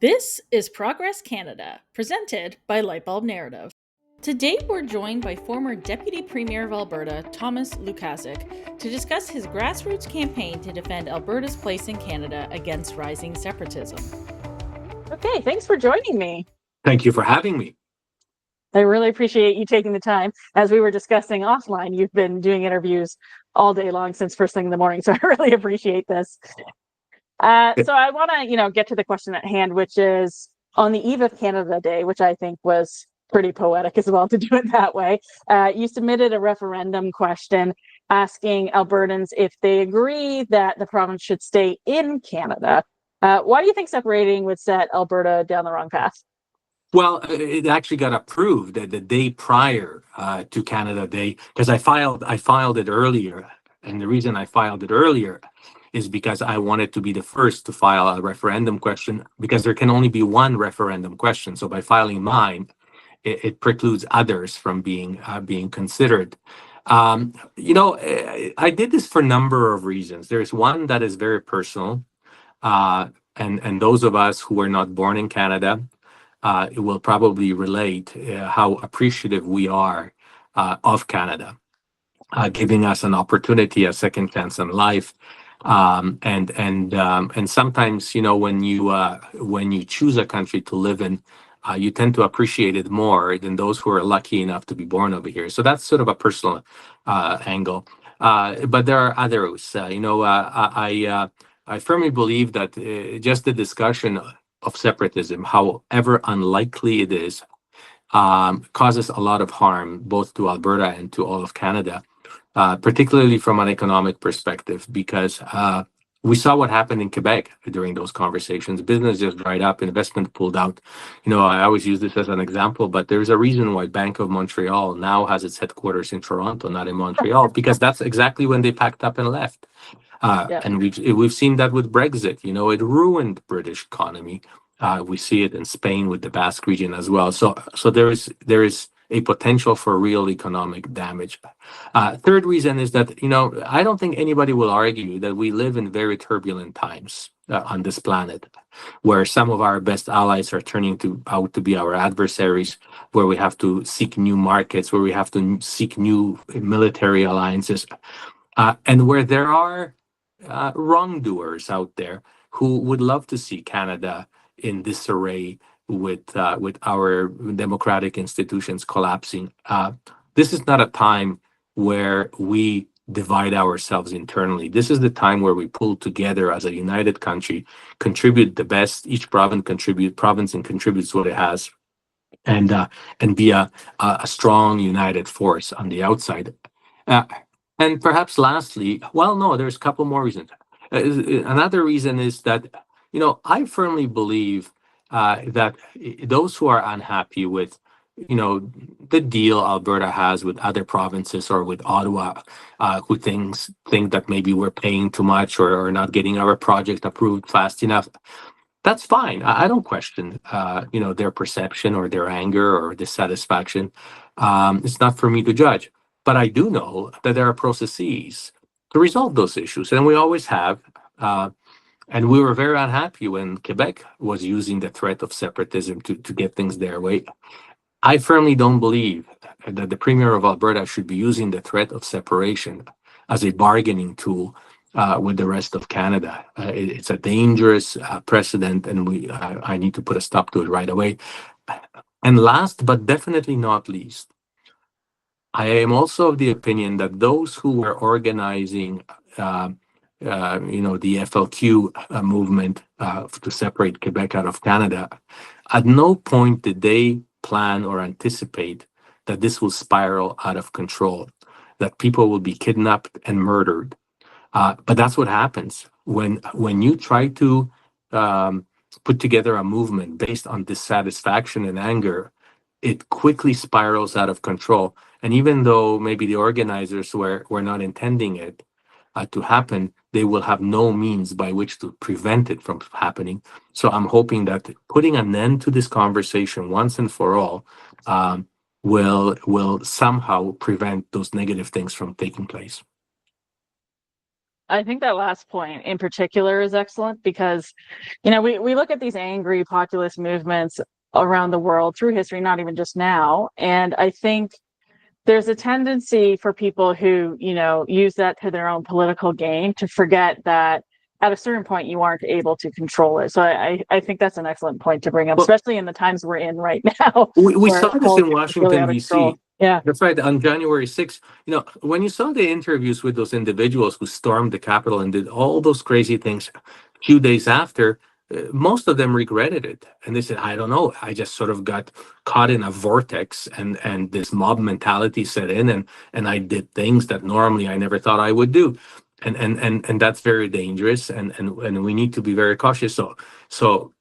This is Progress Canada, presented by Lightbulb Narrative. Today we're joined by former Deputy Premier of Alberta, Thomas Lukaszuk, to discuss his grassroots campaign to defend Alberta's place in Canada against rising separatism. Okay, thanks for joining me. Thank you for having me. I really appreciate you taking the time. As we were discussing offline, you've been doing interviews all day long since first thing in the morning, so I really appreciate this. So I want to, get to the question at hand, which is on the eve of Canada Day, which I think was pretty poetic as well to do it that way. You submitted a referendum question asking Albertans if they agree that the province should stay in Canada. Why do you think separating would set Alberta down the wrong path? Well, it actually got approved the day prior to Canada Day because I filed it earlier, and the reason I filed it earlier is because I wanted to be the first to file a referendum question because there can only be one referendum question. So by filing mine, it precludes others from being considered. I did this for a number of reasons. There's one that is very personal, and those of us who were not born in Canada will probably relate how appreciative we are of Canada, giving us an opportunity, a second chance in life. And sometimes, when you choose a country to live in, you tend to appreciate it more than those who are lucky enough to be born over here. So that's sort of a personal angle. But there are others. I firmly believe that just the discussion of separatism, however unlikely it is, causes a lot of harm both to Alberta and to all of Canada. Particularly from an economic perspective, because we saw what happened in Quebec during those conversations. Business just dried up, investment pulled out. I always use this as an example, but there's a reason why Bank of Montreal now has its headquarters in Toronto, not in Montreal, because that's exactly when they packed up and left. And we've seen that with Brexit. It ruined British economy. We see it in Spain with the Basque region as well. So there is a potential for real economic damage. Third reason is that, I don't think anybody will argue that we live in very turbulent times on this planet, where some of our best allies are turning out to be our adversaries, where we have to seek new markets, where we have to seek new military alliances, and where there are wrongdoers out there who would love to see Canada in disarray with our democratic institutions collapsing. This is not a time where we divide ourselves internally. This is the time where we pull together as a united country, contribute the best. Each province contributes what it has, and be a strong united force on the outside. And perhaps lastly, there's a couple more reasons. Another reason is that I firmly believe that those who are unhappy with, the deal Alberta has with other provinces or with Ottawa, who think that maybe we're paying too much or not getting our project approved fast enough, that's fine. I don't question, their perception or their anger or dissatisfaction. It's not for me to judge. But I do know that there are processes to resolve those issues, and we always have. And we were very unhappy when Quebec was using the threat of separatism to get things their way. I firmly don't believe that the Premier of Alberta should be using the threat of separation as a bargaining tool with the rest of Canada. It's a dangerous precedent, and I need to put a stop to it right away. And last, but definitely not least, I am also of the opinion that those who were organizing the FLQ movement to separate Quebec out of Canada, at no point did they plan or anticipate that this will spiral out of control, that people will be kidnapped and murdered. But that's what happens when you try to put together a movement based on dissatisfaction and anger. It quickly spirals out of control. And even though maybe the organizers were not intending it to happen, they will have no means by which to prevent it from happening. So I'm hoping that putting an end to this conversation once and for all will somehow prevent those negative things from taking place. I think that last point in particular is excellent because, we look at these angry populist movements around the world through history, not even just now. And I think there's a tendency for people who, use that to their own political gain to forget that at a certain point you aren't able to control it. So I think that's an excellent point to bring up, Well, especially in the times we're in right now. we where saw this in politics is really Washington, out of control. D.C. Yeah. That's right. On January 6th, when you saw the interviews with those individuals who stormed the Capitol and did all those crazy things a few days after, most of them regretted it. And they said, I don't know, I just sort of got caught in a vortex and this mob mentality set in and I did things that normally I never thought I would do. And that's very dangerous and we need to be very cautious. So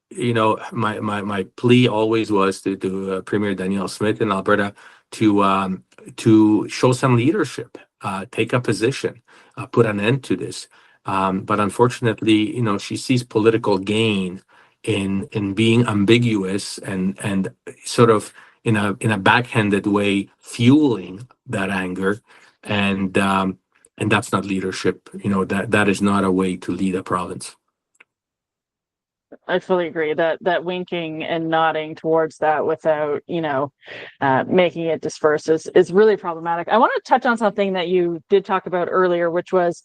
my plea always was to Premier Danielle Smith in Alberta to show some leadership, take a position, put an end to this. But unfortunately, she sees political gain in being ambiguous and sort of in a backhanded way fueling that anger, and that's not leadership. That is not a way to lead a province. I fully agree that winking and nodding towards that without, making it disperse is really problematic. I want to touch on something that you did talk about earlier, which was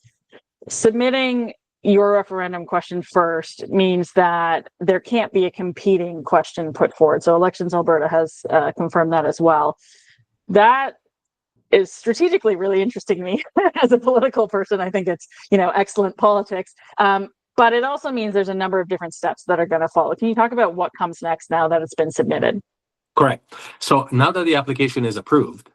submitting your referendum question first means that there can't be a competing question put forward. So Elections Alberta has confirmed that as well. That is strategically really interesting to me as a political person. I think it's, excellent politics. But it also means there's a number of different steps that are going to follow. Can you talk about what comes next now that it's been submitted? Correct. So now that the application is approved,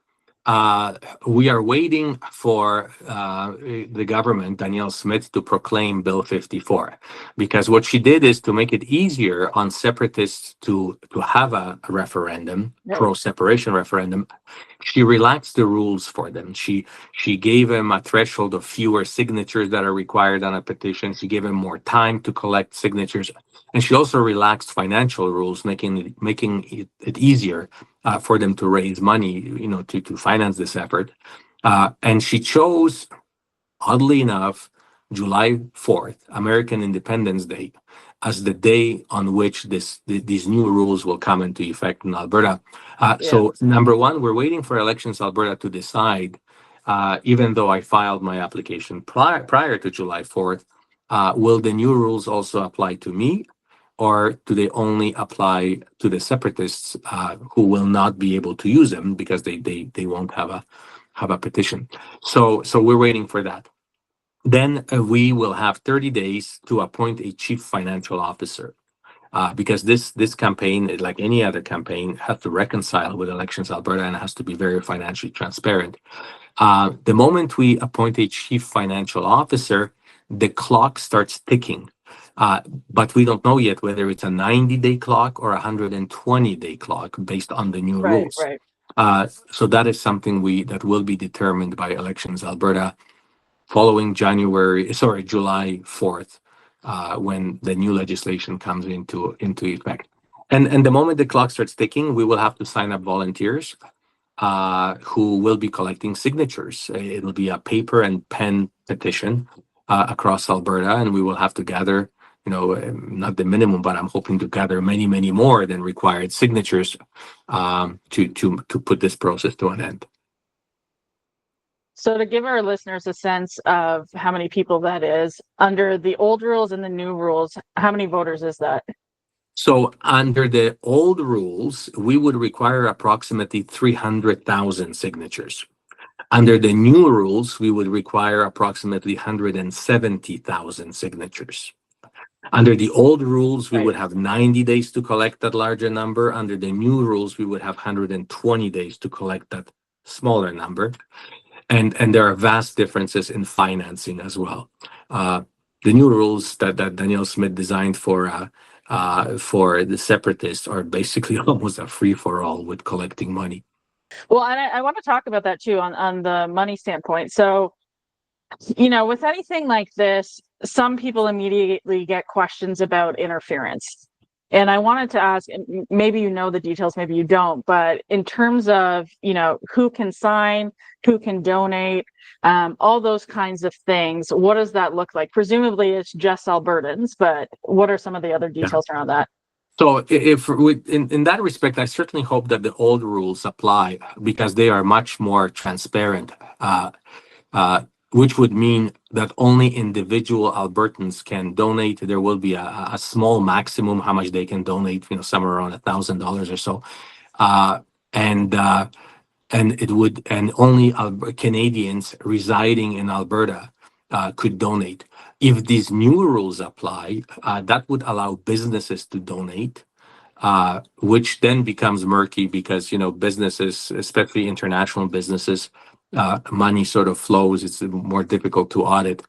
we are waiting for the government, Danielle Smith, to proclaim Bill 54, because what she did is to make it easier on separatists to have a referendum, Right. pro-separation referendum. She relaxed the rules for them. She gave them a threshold of fewer signatures that are required on a petition. She gave them more time to collect signatures, and she also relaxed financial rules, making it easier for them to raise money, to finance this effort. And she chose, oddly enough, July 4th, American Independence Day, as the day on which these new rules will come into effect in Alberta. So number one, we're waiting for Elections Alberta to decide, even though I filed my application prior to July 4th, will the new rules also apply to me? Or do they only apply to the separatists who will not be able to use them because they won't have a petition? So we're waiting for that. Then we will have 30 days to appoint a chief financial officer, because this campaign, like any other campaign, has to reconcile with Elections Alberta and has to be very financially transparent. The moment we appoint a chief financial officer, the clock starts ticking. But we don't know yet whether it's a 90-day clock or a 120-day clock based on the new rules. Right. So that is something that will be determined by Elections Alberta following July 4th, when the new legislation comes into effect. And the moment the clock starts ticking, we will have to sign up volunteers who will be collecting signatures. It will be a paper and pen petition across Alberta, and we will have to gather, not the minimum, but I'm hoping to gather many, many more than required signatures to put this process to an end. So to give our listeners a sense of how many people that is, under the old rules and the new rules, how many voters is that? So under the old rules, we would require approximately 300,000 signatures. Under the new rules, we would require approximately 170,000 signatures. Under the old rules, we would have 90 days to collect that larger number. Under the new rules, we would have 120 days to collect that smaller number. And there are vast differences in financing as well. The new rules that Danielle Smith designed for the separatists are basically almost a free-for-all with collecting money. Well, and I want to talk about that too on the money standpoint. So, with anything like this, some people immediately get questions about interference. And I wanted to ask, and maybe you know the details, maybe you don't, but in terms of, who can sign, who can donate, all those kinds of things, what does that look like? Presumably it's just Albertans, but what are some of the other details around that? So in that respect, I certainly hope that the old rules apply because they are much more transparent, which would mean that only individual Albertans can donate. There will be a small maximum how much they can donate, somewhere around $1,000 or so, uh, and uh, and only Canadians residing in Alberta could donate. If these new rules apply, that would allow businesses to donate, which then becomes murky because businesses, especially international businesses, money sort of flows. It's more difficult to audit,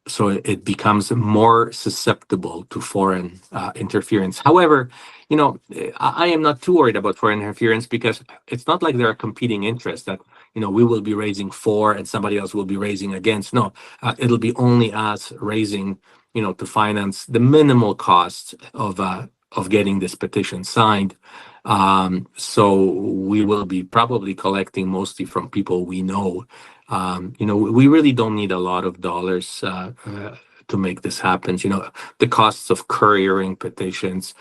so it becomes more susceptible to foreign interference. However, I am not too worried about foreign interference because it's not like there are competing interests that we will be raising for and somebody else will be raising against. No, it'll be only us raising to finance the minimal cost of getting this petition signed. So we will be probably collecting mostly from people we know. We really don't need a lot of dollars to make this happen. The costs of couriering petitions,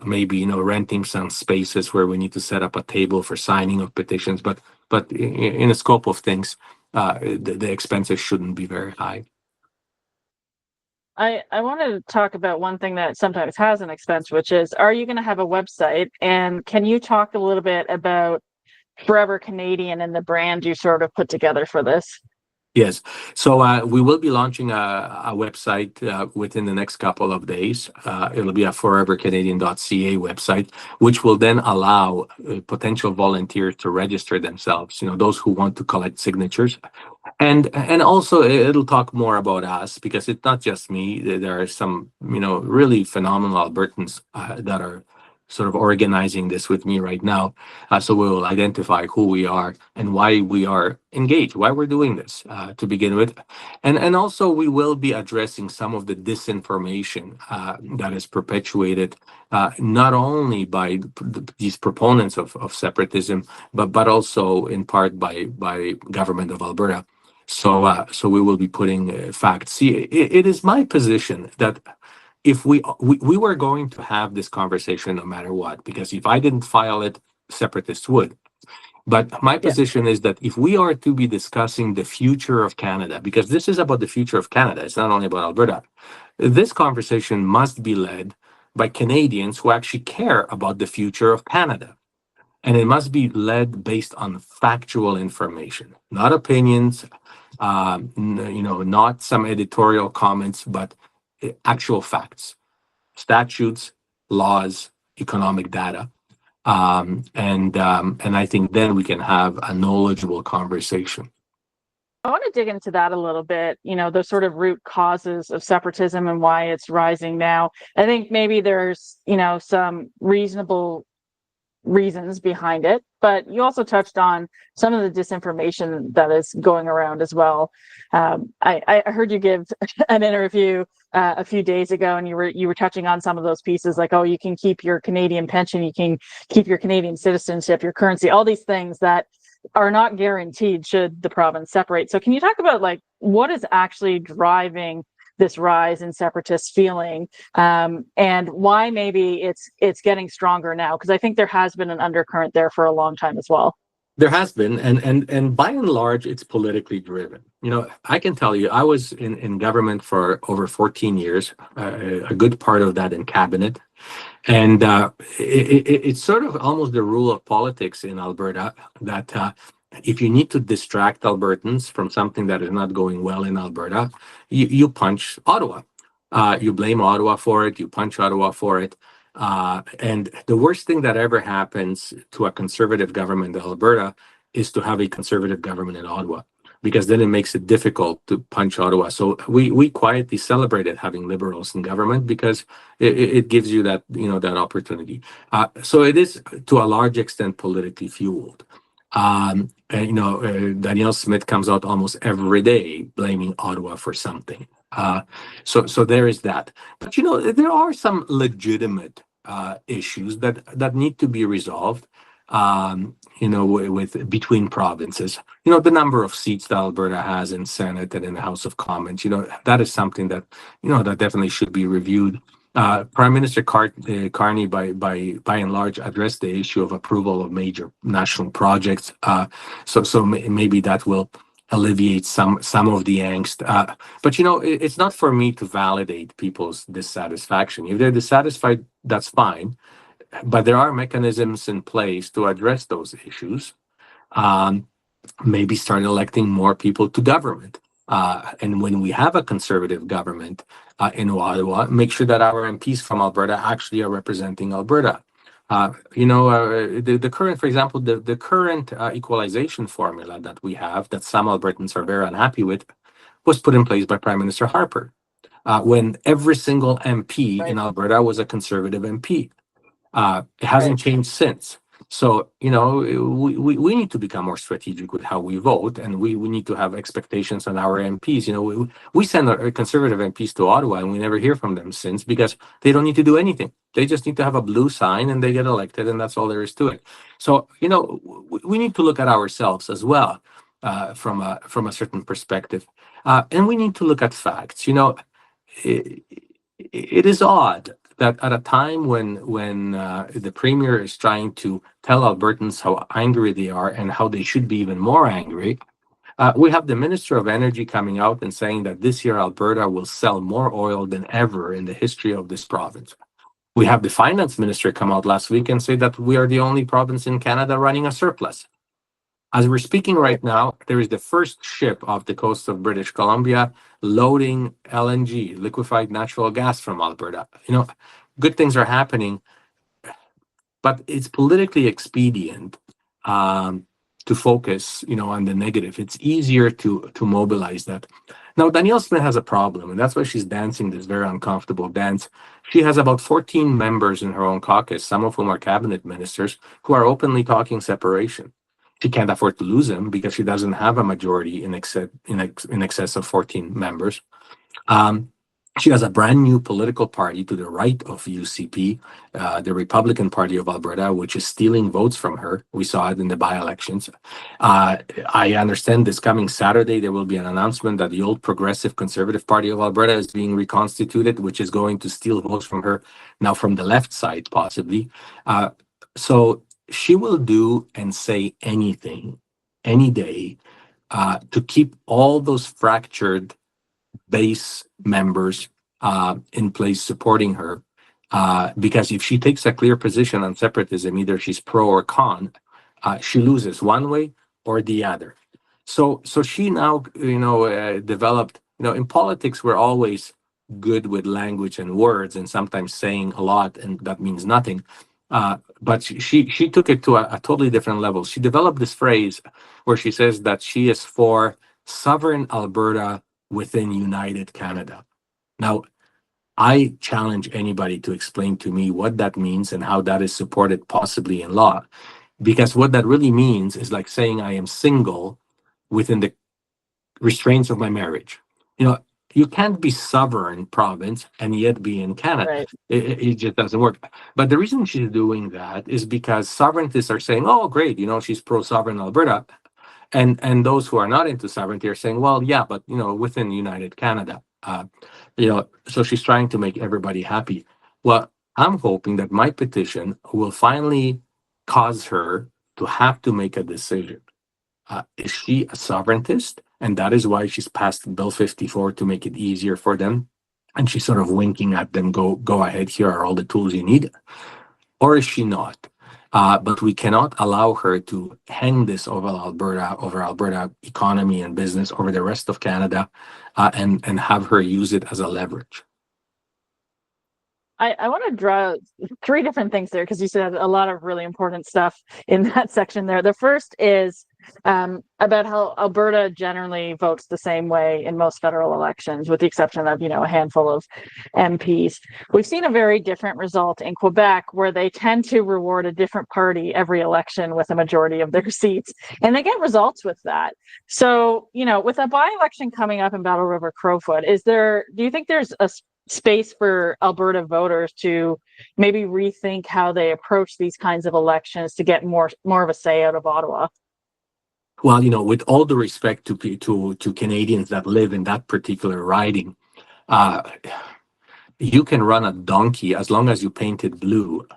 maybe renting some spaces where we need to set up a table for signing of petitions, but in the scope of things, the expenses shouldn't be very high. I wanted to talk about one thing that sometimes has an expense, which is, are you going to have a website? And can you talk a little bit about Forever Canadian and the brand you sort of put together for this? Yes. So we will be launching a website within the next couple of days. It'll be a forevercanadian.ca website, which will then allow potential volunteers to register themselves, those who want to collect signatures. And also it'll talk more about us because it's not just me. There are some, really phenomenal Albertans that are sort of organizing this with me right now. So we will identify who we are and why we are engaged, why we're doing this to begin with. And also we will be addressing some of the disinformation that is perpetuated not only by these proponents of separatism, but also in part by government of Alberta. So we will be putting facts. See, it is my position that if we were going to have this conversation no matter what, because if I didn't file it, separatists would. But my position is that if we are to be discussing the future of Canada, because this is about the future of Canada, it's not only about Alberta, this conversation must be led by Canadians who actually care about the future of Canada. And it must be led based on factual information, not opinions, not some editorial comments, but actual facts, statutes, laws, economic data. And I think then we can have a knowledgeable conversation. I want to dig into that a little bit, the sort of root causes of separatism and why it's rising now. I think maybe there's, some reasonable reasons behind it, but you also touched on some of the disinformation that is going around as well. I heard you give an interview a few days ago, and you were touching on some of those pieces, like, oh, you can keep your Canadian pension, you can keep your Canadian citizenship, your currency, all these things that are not guaranteed should the province separate. So can you talk about what is actually driving this rise in separatist feeling, and why maybe it's getting stronger now? Because I think there has been an undercurrent there for a long time as well. There has been, and by and large, it's politically driven. I can tell you, I was in government for over 14 years, a good part of that in cabinet. And it's sort of almost the rule of politics in Alberta that if you need to distract Albertans from something that is not going well in Alberta, you punch Ottawa. You blame Ottawa for it, you punch Ottawa for it. And the worst thing that ever happens to a conservative government in Alberta is to have a conservative government in Ottawa, because then it makes it difficult to punch Ottawa. So we quietly celebrated having liberals in government because it gives you that that opportunity. So it is to a large extent politically fueled. Danielle Smith comes out almost every day blaming Ottawa for something. So there is that. But there are some legitimate issues that need to be resolved. With between provinces. The number of seats that Alberta has in Senate and in the House of Commons. That is something that that definitely should be reviewed. Prime Minister Carney, by and large, addressed the issue of approval of major national projects. So maybe that will alleviate some of the angst. But it's not for me to validate people's dissatisfaction. If they're dissatisfied, that's fine. But there are mechanisms in place to address those issues. Maybe start electing more people to government. And when we have a conservative government in Ottawa, make sure that our MPs from Alberta actually are representing Alberta. The current, for example, the current equalization formula that we have, that some Albertans are very unhappy with, was put in place by Prime Minister Harper, when every single MP in Alberta was a conservative MP. It hasn't changed since. So, we need to become more strategic with how we vote, and we need to have expectations on our MPs. We send our conservative MPs to Ottawa, and we never hear from them since, because they don't need to do anything. They just need to have a blue sign and they get elected, and that's all there is to it. So, we need to look at ourselves as well, from a certain perspective. And we need to look at facts. It is odd that at a time when the premier is trying to tell Albertans how angry they are and how they should be even more angry, we have the Minister of Energy coming out and saying that this year Alberta will sell more oil than ever in the history of this province. We have the Finance Minister come out last week and say that we are the only province in Canada running a surplus. As we're speaking right now, there is the first ship off the coast of British Columbia loading LNG, liquefied natural gas, from Alberta. Good things are happening, but it's politically expedient to focus, on the negative. It's easier to mobilize that. Now, Danielle Smith has a problem, and that's why she's dancing this very uncomfortable dance. She has about 14 members in her own caucus, some of whom are cabinet ministers, who are openly talking separation. She can't afford to lose them because she doesn't have a majority in excess of 14 members. She has a brand new political party to the right of UCP, the Republican Party of Alberta, which is stealing votes from her. We saw it in the by-elections. I understand this coming Saturday, there will be an announcement that the old Progressive Conservative Party of Alberta is being reconstituted, which is going to steal votes from her, now from the left side, possibly. So she will do and say anything, any day, to keep all those fractured base members in place supporting her. Because if she takes a clear position on separatism, either she's pro or con, she loses one way or the other. So she now, developed, in politics, we're always good with language and words and sometimes saying a lot, and that means nothing. But she took it to a totally different level. She developed this phrase where she says that she is for sovereign Alberta within United Canada. Now, I challenge anybody to explain to me what that means and how that is supported possibly in law. Because what that really means is like saying I am single within the restraints of my marriage. You can't be sovereign province and yet be in Canada. Right. It just doesn't work. But the reason she's doing that is because sovereigntists are saying, oh, great, she's pro-sovereign Alberta. And those who are not into sovereignty are saying, well, yeah, but, within United Canada. So she's trying to make everybody happy. Well, I'm hoping that my petition will finally cause her to have to make a decision. Is she a sovereigntist? And that is why she's passed Bill 54 to make it easier for them. And she's sort of winking at them, go ahead, here are all the tools you need. Or is she not? But we cannot allow her to hang this over Alberta economy and business, over the rest of Canada, and have her use it as a leverage. I want to draw three different things there, because you said a lot of really important stuff in that section there. The first is about how Alberta generally votes the same way in most federal elections, with the exception of, a handful of MPs. We've seen a very different result in Quebec, where they tend to reward a different party every election with a majority of their seats, and they get results with that. So, with a by-election coming up in Battle River Crowfoot, do you think there's a space for Alberta voters to maybe rethink how they approach these kinds of elections to get more of a say out of Ottawa? Well, with all the respect to Canadians that live in that particular riding, uh, you can run a donkey as long as you paint it blue,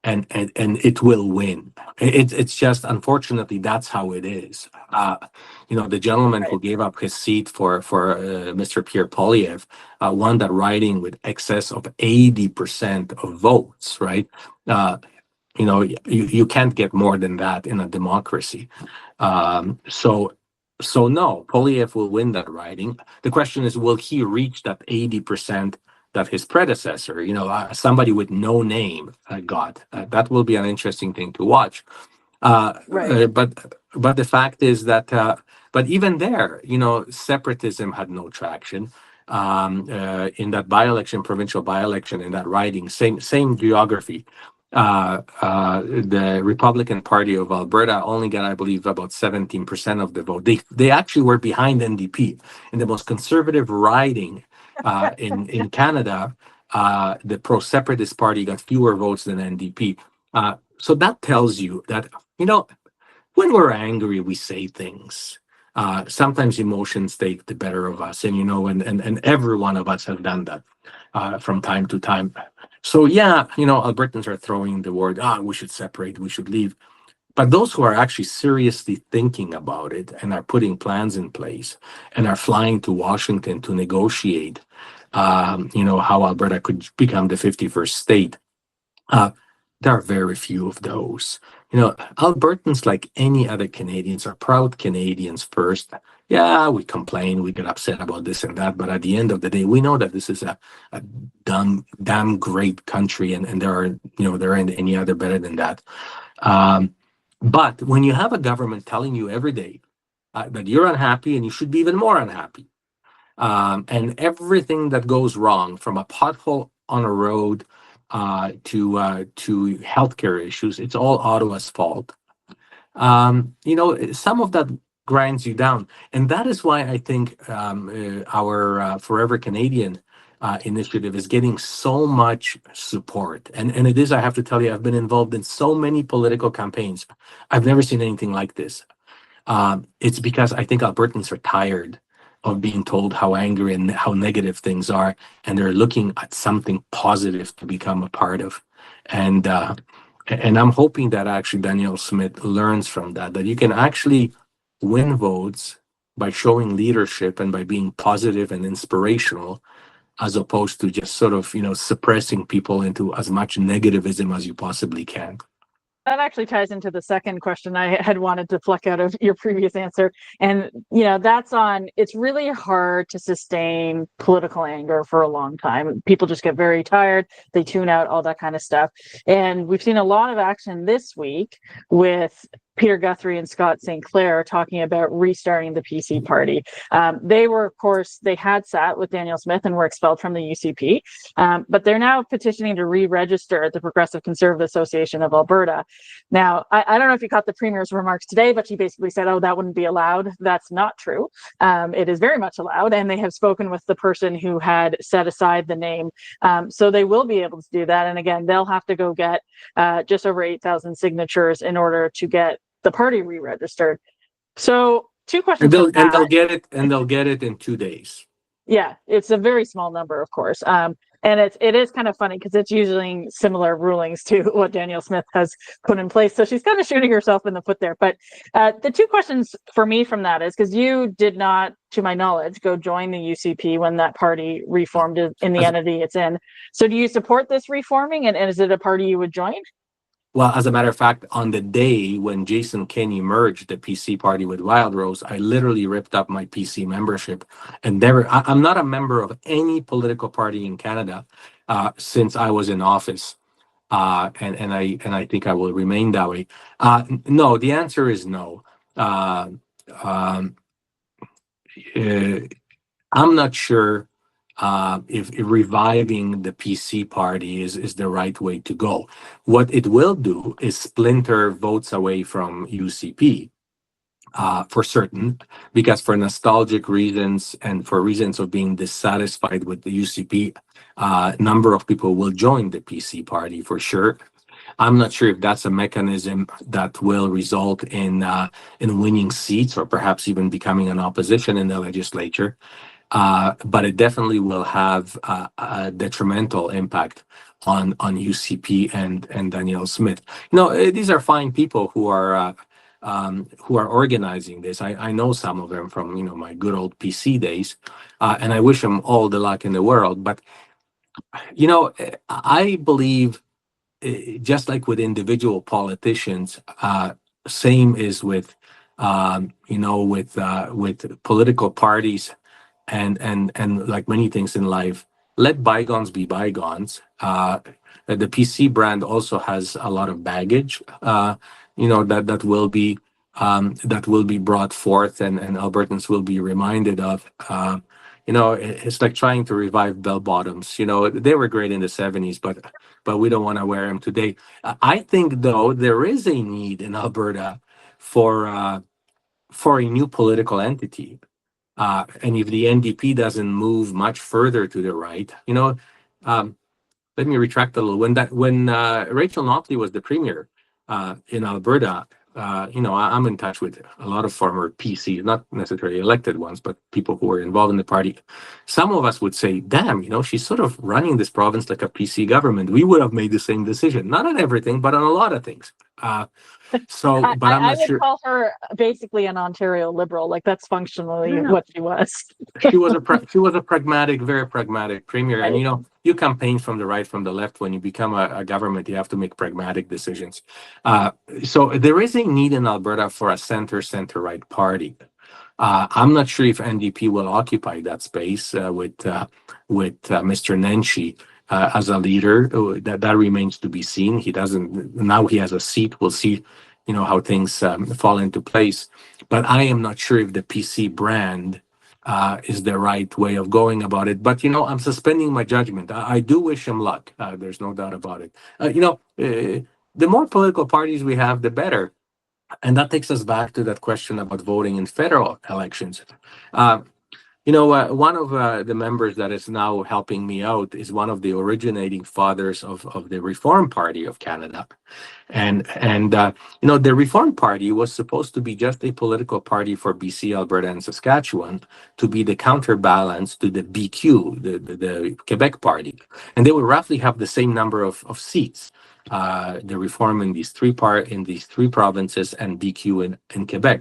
and it will win. It's just, unfortunately, that's how it is. The gentleman who gave up his seat for Mr. Pierre Poilievre won that riding with excess of 80% of votes, right? You can't get more than that in a democracy. So no, Poilievre will win that riding. The question is, will he reach that 80% that his predecessor, somebody with no name, got? That will be an interesting thing to watch. Right. But the fact is that, but even there, separatism had no traction. In that provincial by-election, in that riding, same geography. The Republican Party of Alberta only got, I believe, about 17% of the vote. They actually were behind NDP in the most conservative riding in Canada. The pro-separatist party got fewer votes than NDP. So that tells you that, when we're angry, we say things. Sometimes emotions take the better of us, and every one of us have done that from time to time. So yeah, Albertans are throwing the word, we should separate, we should leave. But those who are actually seriously thinking about it and are putting plans in place and are flying to Washington to negotiate, how Alberta could become the 51st state, there are very few of those. Albertans, like any other Canadians, are proud Canadians first. Yeah, we complain, we get upset about this and that, but at the end of the day, we know that this is a damn great country, and there aren't any other better than that. But when you have a government telling you every day that you're unhappy and you should be even more unhappy, and everything that goes wrong, from a pothole on a road to healthcare issues, it's all Ottawa's fault. Some of that grinds you down, and that is why I think our Forever Canadian initiative is getting so much support. And it is, I have to tell you, I've been involved in so many political campaigns. I've never seen anything like this. It's because I think Albertans are tired of being told how angry and how negative things are, and they're looking at something positive to become a part of. And I'm hoping that actually Danielle Smith learns from that you can actually win votes by showing leadership and by being positive and inspirational, as opposed to just sort of, suppressing people into as much negativism as you possibly can. That actually ties into the second question I had wanted to pluck out of your previous answer. And, it's really hard to sustain political anger for a long time. People just get very tired. They tune out, all that kind of stuff. And we've seen a lot of action this week with Peter Guthrie and Scott St. Clair talking about restarting the PC party. They had sat with Danielle Smith and were expelled from the UCP, but they're now petitioning to re-register at the Progressive Conservative Association of Alberta. Now, I don't know if you caught the Premier's remarks today, but she basically said, that wouldn't be allowed. That's not true. It is very much allowed, and they have spoken with the person who had set aside the name. So they will be able to do that. And again, they'll have to go get just over 8,000 signatures in order to get the party re-registered. So 2 questions. And they'll get it in 2 days. Yeah, it's a very small number, of course. And it is kind of funny because it's using similar rulings to what Danielle Smith has put in place. So she's kind of shooting herself in the foot there. But the 2 questions for me from that is, because you did not, to my knowledge, go join the UCP when that party reformed in the entity it's in. So do you support this reforming, and is it a party you would join? Well, as a matter of fact, on the day when Jason Kenney merged the PC party with Wild Rose, I literally ripped up my PC membership. And I'm not a member of any political party in Canada since I was in office, and I think I will remain that way. No, the answer is no. uh, um, uh, I'm not sure if reviving the PC party is the right way to go. What it will do is splinter votes away from UCP. For certain, because for nostalgic reasons and for reasons of being dissatisfied with the UCP, number of people will join the PC party for sure. I'm not sure if that's a mechanism that will result in winning seats or perhaps even becoming an opposition in the legislature. But it definitely will have a detrimental impact on UCP and Danielle Smith. These are fine people who are organizing this. I know some of them from my good old PC days, and I wish them all the luck in the world. But I believe, just like with individual politicians, same is with political parties and like many things in life, let bygones be bygones. The PC brand also has a lot of baggage, that will be brought forth, and Albertans will be reminded of. It's like trying to revive bell bottoms. They were great in the '70s, but we don't want to wear them today. I think though there is a need in Alberta for for a new political entity. And if the NDP doesn't move much further to the right, um, let me retract a little. When Rachel Notley was the premier in Alberta, I'm in touch with a lot of former PCs, not necessarily elected ones, but people who were involved in the party. Some of us would say, "Damn, she's sort of running this province like a PC government. We would have made the same decision, not on everything, but on a lot of things." But I'm I not would sure. call her basically an Ontario liberal. Like that's functionally Yeah. what she was. She was a pragmatic, very pragmatic premier, and Right. you campaign from the right, from the left. When you become a government, you have to make pragmatic decisions. So there is a need in Alberta for a center right party. I'm not sure if NDP will occupy that space with Mr. Nenshi as a leader. That remains to be seen. He doesn't now. He has a seat. We'll see, how things fall into place. But I am not sure if the PC brand is the right way of going about it. But I'm suspending my judgment. I do wish him luck. There's no doubt about it. The more political parties we have, the better. And that takes us back to that question about voting in federal elections. Uh, one of the members that is now helping me out is one of the originating fathers of the Reform Party of Canada. And the Reform Party was supposed to be just a political party for BC, Alberta, and Saskatchewan, to be the counterbalance to the BQ, the Quebec Party. And they would roughly have the same number of seats. The Reform in these three provinces, and BQ in Quebec.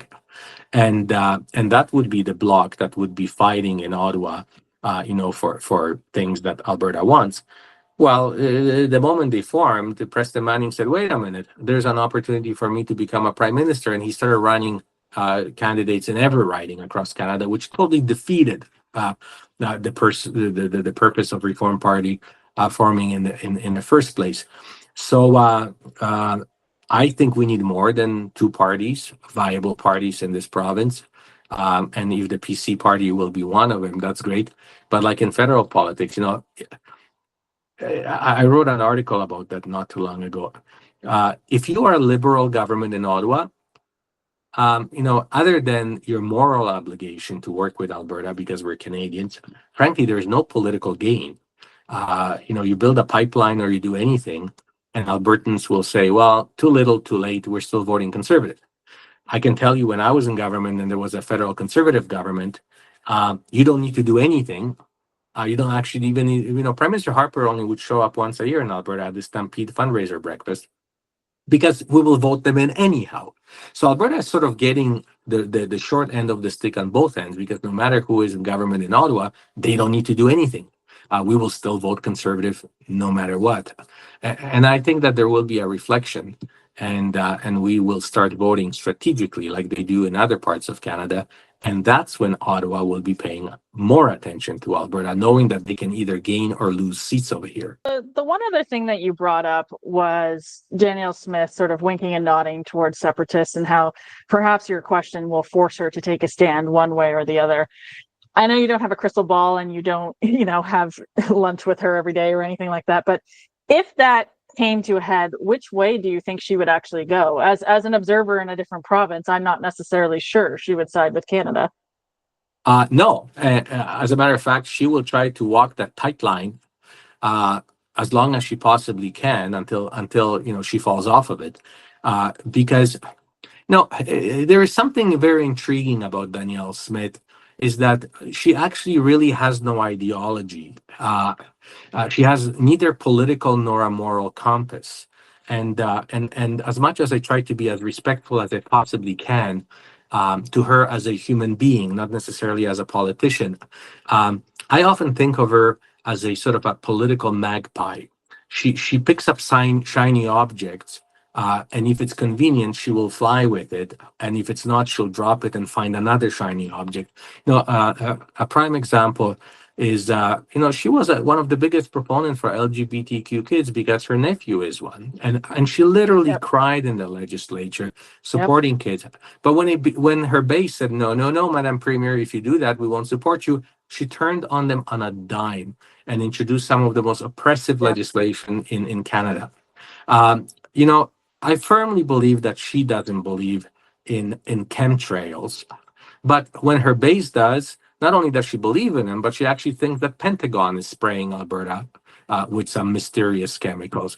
And that would be the bloc that would be fighting in Ottawa, for things that Alberta wants. Well, the moment they formed, Preston Manning said, "Wait a minute, there's an opportunity for me to become a prime minister," and he started running candidates in every riding across Canada, which totally defeated the purpose of Reform Party forming in the first place. So I think we need more than two parties, viable parties in this province. And if the PC party will be one of them, that's great. But like in federal politics, I wrote an article about that not too long ago. If you are a liberal government in Ottawa, other than your moral obligation to work with Alberta because we're Canadians, frankly, there is no political gain. You build a pipeline or you do anything, and Albertans will say, "Well, too little, too late. We're still voting Conservative." I can tell you, when I was in government and there was a federal Conservative government, you don't need to do anything. You don't actually even need, Prime Minister Harper only would show up once a year in Alberta at the Stampede fundraiser breakfast, because we will vote them in anyhow. So Alberta is sort of getting the short end of the stick on both ends, because no matter who is in government in Ottawa, they don't need to do anything. We will still vote Conservative no matter what. And I think that there will be a reflection, and we will start voting strategically like they do in other parts of Canada, And that's when Ottawa will be paying more attention to Alberta, knowing that they can either gain or lose seats over here. The one other thing that you brought up was Danielle Smith sort of winking and nodding towards separatists, and how perhaps your question will force her to take a stand one way or the other. I know you don't have a crystal ball and you don't, have lunch with her every day or anything like that, but if that came to a head, which way do you think she would actually go? As an observer in a different province, I'm not necessarily sure she would side with Canada. No, as a matter of fact, she will try to walk that tight line as long as she possibly can until she falls off of it, because there is something very intriguing about Danielle Smith, is that she actually really has no ideology. She has neither political nor a moral compass. And as much as I try to be as respectful as I possibly can to her as a human being, not necessarily as a politician, I often think of her as a sort of a political magpie. She picks up shiny objects, and if it's convenient, she will fly with it. And if it's not, she'll drop it and find another shiny object. A prime example is, she was one of the biggest proponents for LGBTQ kids because her nephew is one. And she literally Yep. cried in the legislature supporting kids. But when her base said, no, Madam Premier, if you do that, we won't support you, she turned on them on a dime and introduced some of the most oppressive legislation in Canada. I firmly believe that she doesn't believe in chemtrails, but when her base does, not only does she believe in them, but she actually thinks that Pentagon is spraying Alberta with some mysterious chemicals.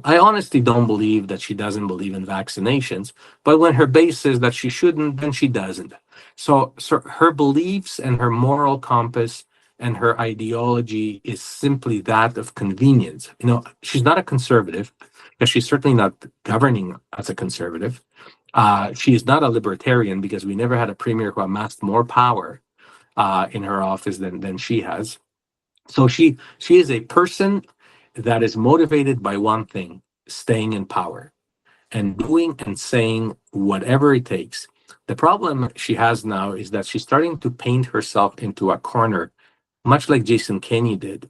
I honestly don't believe that she doesn't believe in vaccinations, but when her base says that she shouldn't, then she doesn't. So her beliefs and her moral compass and her ideology is simply that of convenience. She's not a conservative, because she's certainly not governing as a conservative. She is not a libertarian, because we never had a premier who amassed more power in her office than she has. So she is a person that is motivated by one thing: staying in power and doing and saying whatever it takes. The problem she has now is that she's starting to paint herself into a corner, much like Jason Kenney did.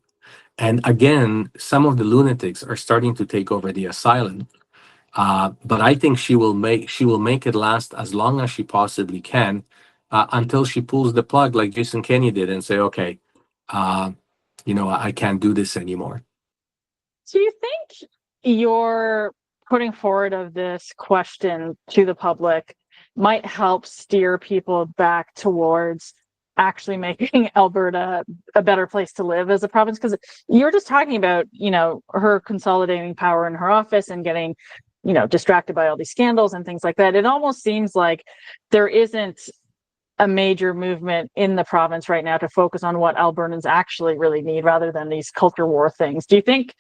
And again, some of the lunatics are starting to take over the asylum. But I think she will make it last as long as she possibly can, until she pulls the plug like Jason Kenney did and say, okay, I can't do this anymore. Do you think your putting forward of this question to the public might help steer people back towards actually making Alberta a better place to live as a province? Because you're just talking about, her consolidating power in her office and getting, distracted by all these scandals and things like that. It almost seems like there isn't a major movement in the province right now to focus on what Albertans actually really need, rather than these culture war things. Do you think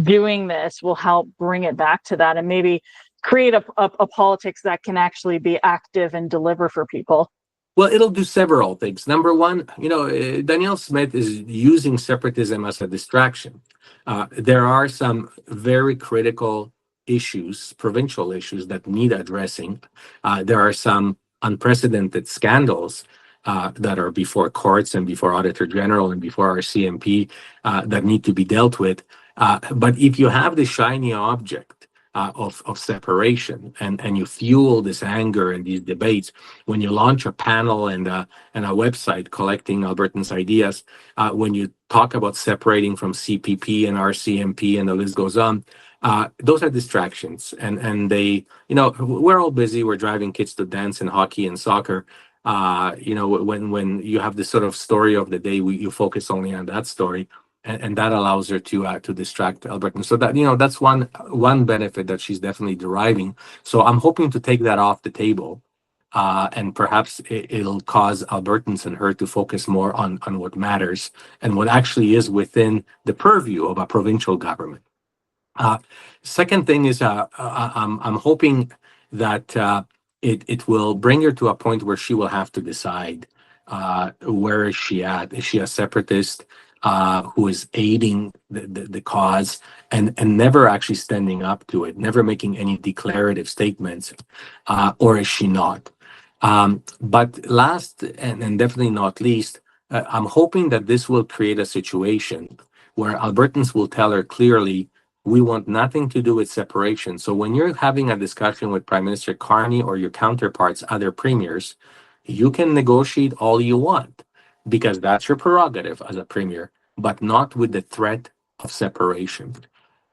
doing this will help bring it back to that and maybe create a politics that can actually be active and deliver for people? Well, it'll do several things. Number one, Danielle Smith is using separatism as a distraction. There are some very critical issues, provincial issues, that need addressing. There are some unprecedented scandals that are before courts and before Auditor General and before our CMP that need to be dealt with. But if you have the shiny object of separation, and you fuel this anger and these debates, when you launch a panel and a website collecting Albertans' ideas, when you talk about separating from CPP and RCMP, and the list goes on, those are distractions. And they, we're all busy. We're driving kids to dance and hockey and soccer. When you have this sort of story of the day, you focus only on that story. And that allows her to distract Albertans. So that that's one benefit that she's definitely deriving. So I'm hoping to take that off the table, and perhaps it'll cause Albertans and her to focus more on what matters and what actually is within the purview of a provincial government. Second thing is, I'm hoping that it will bring her to a point where she will have to decide, where is she at? Is she a separatist who is aiding the cause and never actually standing up to it, never making any declarative statements, or is she not? But last and definitely not least, I'm hoping that this will create a situation where Albertans will tell her clearly, we want nothing to do with separation. So when you're having a discussion with Prime Minister Carney or your counterparts, other premiers, you can negotiate all you want because that's your prerogative as a premier, but not with the threat of separation.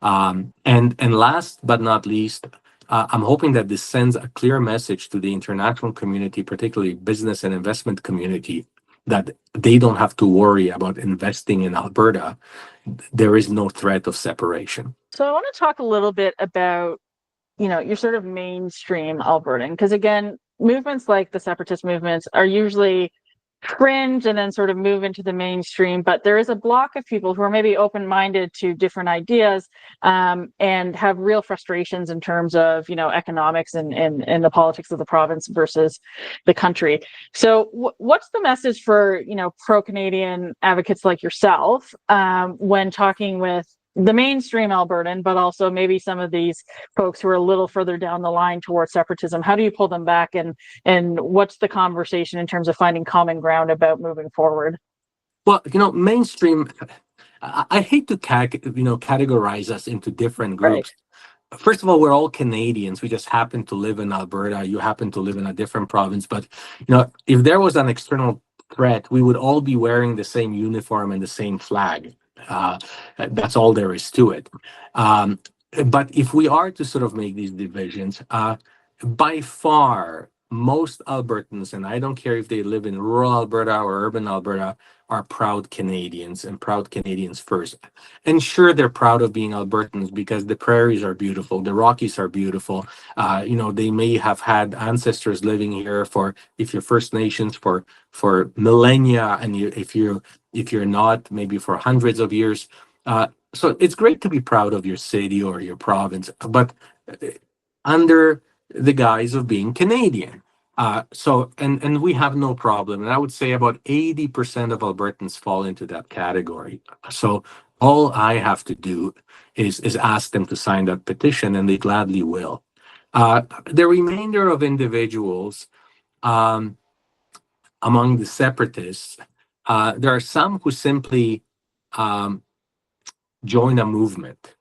And last but not least, I'm hoping that this sends a clear message to the international community, particularly business and investment community, that they don't have to worry about investing in Alberta. There is no threat of separation. So I want to talk a little bit about, your sort of mainstream Albertan, because again, movements like the separatist movements are usually fringe and then sort of move into the mainstream, but there is a block of people who are maybe open-minded to different ideas, and have real frustrations in terms of economics and the politics of the province versus the country. So what's the message for pro-Canadian advocates like yourself, when talking with the mainstream Albertan, but also maybe some of these folks who are a little further down the line towards separatism? How do you pull them back, and what's the conversation in terms of finding common ground about moving forward? Well, mainstream, I hate to categorize us into different groups. Right. First of all, we're all Canadians. We just happen to live in Alberta. You happen to live in a different province. But if there was an external threat, we would all be wearing the same uniform and the same flag. That's all there is to it. But if we are to sort of make these divisions, by far, most Albertans, and I don't care if they live in rural Alberta or urban Alberta, are proud Canadians and proud Canadians first. And sure, they're proud of being Albertans because the prairies are beautiful, the Rockies are beautiful. They may have had ancestors living here if you're First Nations, for millennia, and if you're not, maybe for hundreds of years. So it's great to be proud of your city or your province, but under the guise of being Canadian. And we have no problem. And I would say about 80% of Albertans fall into that category. So all I have to do is ask them to sign that petition, and they gladly will. The remainder of individuals, among the separatists, there are some who simply join a movement,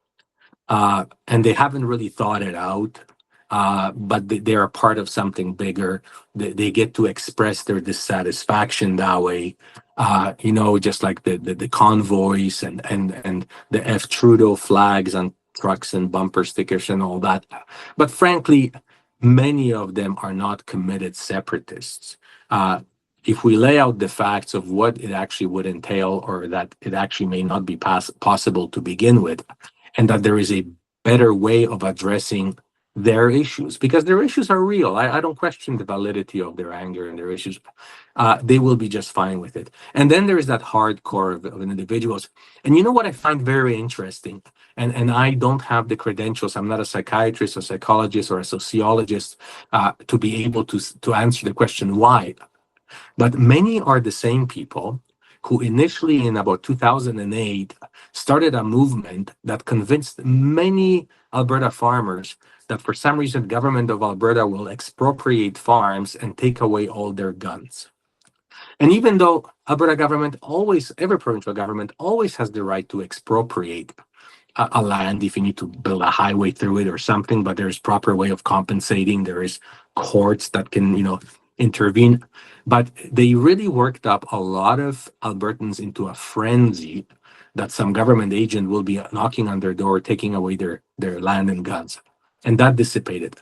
and they haven't really thought it out. But they are part of something bigger. They get to express their dissatisfaction that way, just like the convoys and the F Trudeau flags on trucks and bumper stickers and all that. But frankly, many of them are not committed separatists. If we lay out the facts of what it actually would entail, or that it actually may not be possible to begin with, and that there is a better way of addressing their issues, because their issues are real. I don't question the validity of their anger and their issues. They will be just fine with it. And then there is that hardcore of individuals. And you know what I find very interesting? And I don't have the credentials. I'm not a psychiatrist, a psychologist, or a sociologist to be able to answer the question why. But many are the same people who initially in about 2008 started a movement that convinced many Alberta farmers that for some reason government of Alberta will expropriate farms and take away all their guns. And even though Alberta government every provincial government always has the right to expropriate a land if you need to build a highway through it or something, but there's proper way of compensating. There is courts that can, intervene. But they really worked up a lot of Albertans into a frenzy that some government agent will be knocking on their door, taking away their land and guns. And that dissipated.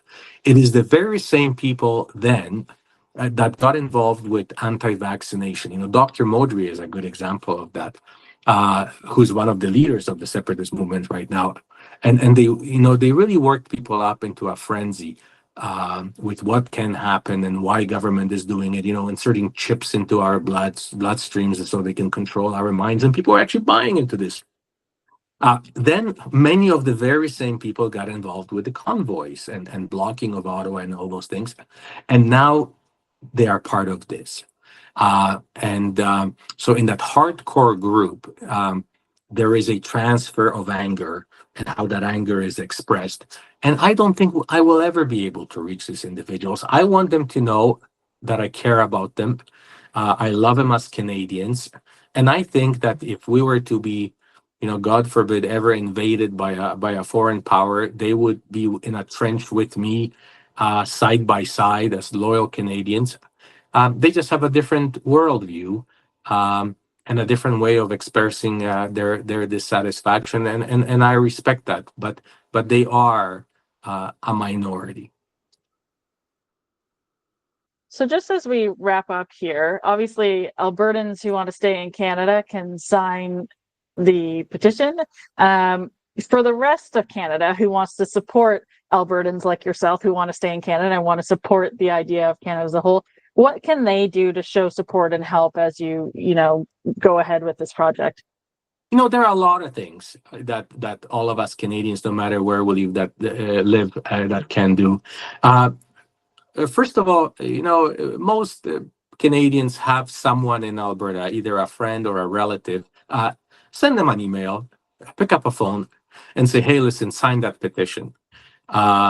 It is the very same people then that got involved with anti-vaccination. Dr. Modry is a good example of that, who's one of the leaders of the separatist movement right now. And they really worked people up into a frenzy with what can happen and why government is doing it, inserting chips into our bloodstreams so they can control our minds. And people are actually buying into this. Then many of the very same people got involved with the convoys and blocking of Ottawa and all those things. And now they are part of this. So in that hardcore group, there is a transfer of anger and how that anger is expressed. And I don't think I will ever be able to reach these individuals. I want them to know that I care about them. I love them as Canadians. And I think that if we were to be, God forbid, ever invaded by a foreign power, they would be in a trench with me, side by side as loyal Canadians. They just have a different worldview, and a different way of expressing their dissatisfaction, and I respect that. But they are a minority. So just as we wrap up here, obviously Albertans who want to stay in Canada can sign the petition. For the rest of Canada who wants to support Albertans like yourself who want to stay in Canada and want to support the idea of Canada as a whole, what can they do to show support and help as you go ahead with this project? There are a lot of things that all of us Canadians, no matter where we live, that can do. First of all, most Canadians have someone in Alberta, either a friend or a relative. Send them an email, pick up a phone, and say, "Hey, listen, sign that petition.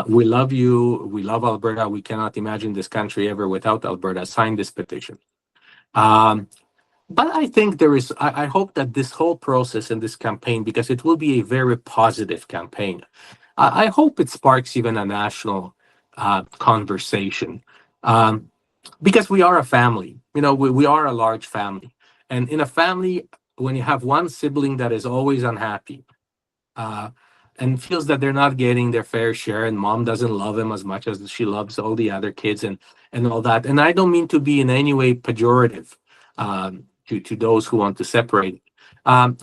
We love you. We love Alberta. We cannot imagine this country ever without Alberta. Sign this petition." But I think I hope that this whole process and this campaign, because it will be a very positive campaign, I hope it sparks even a national conversation, because we are a family. We are a large family, and in a family, when you have one sibling that is always unhappy, and feels that they're not getting their fair share, and mom doesn't love him as much as she loves all the other kids, and all that. And I don't mean to be in any way pejorative to those who want to separate. But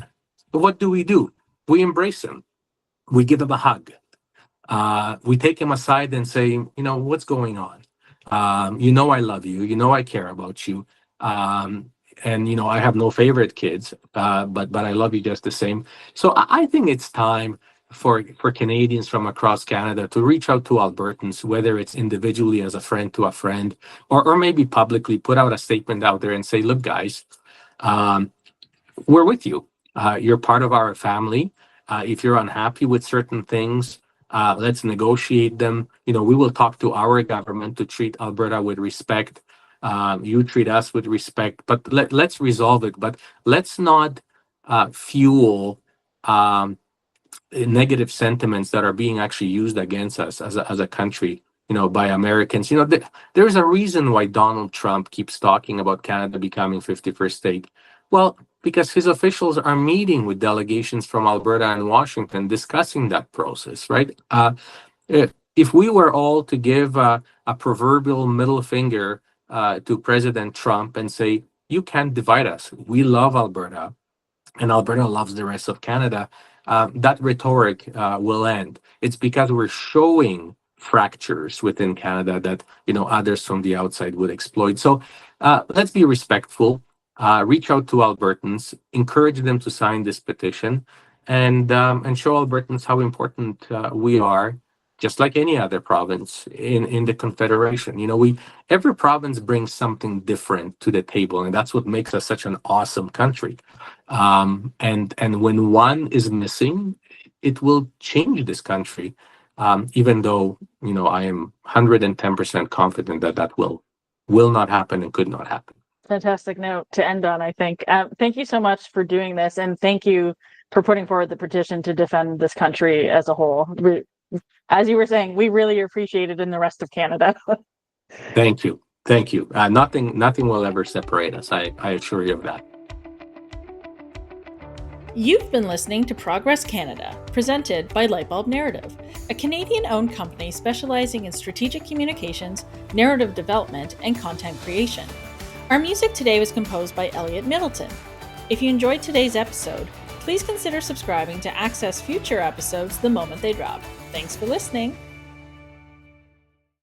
what do? We embrace them. We give them a hug. We take him aside and say, what's going on? I love you. I care about you. And I have no favorite kids, but I love you just the same. So I think it's time for Canadians from across Canada to reach out to Albertans, whether it's individually as a friend to a friend, or maybe publicly put out a statement out there and say, "Look, guys, we're with you. You're part of our family. If you're unhappy with certain things, let's negotiate them. We will talk to our government to treat Alberta with respect. You treat us with respect, but let's resolve it. But let's not fuel negative sentiments that are being actually used against us as a country, by Americans. There's a reason why Donald Trump keeps talking about Canada becoming 51st state. Well, because his officials are meeting with delegations from Alberta and Washington discussing that process, right? If we were all to give a proverbial middle finger to President Trump and say, "You can't divide us. We love Alberta, and Alberta loves the rest of Canada," that rhetoric will end. It's because we're showing fractures within Canada that others from the outside would exploit. So let's be respectful. Reach out to Albertans, encourage them to sign this petition, and show Albertans how important we are, just like any other province in the Confederation. Every province brings something different to the table, and that's what makes us such an awesome country. And when one is missing, it will change this country. Even though I am 110% confident that will not happen and could not happen. Fantastic note to end on, I think. Thank you so much for doing this, and thank you for putting forward the petition to defend this country as a whole. As you were saying, we really appreciate it in the rest of Canada. Thank you. Nothing will ever separate us. I assure you of that. You've been listening to Progress Canada, presented by Lightbulb Narrative, a Canadian-owned company specializing in strategic communications, narrative development, and content creation. Our music today was composed by Elliot Middleton. If you enjoyed today's episode, please consider subscribing to access future episodes the moment they drop. Thanks for listening.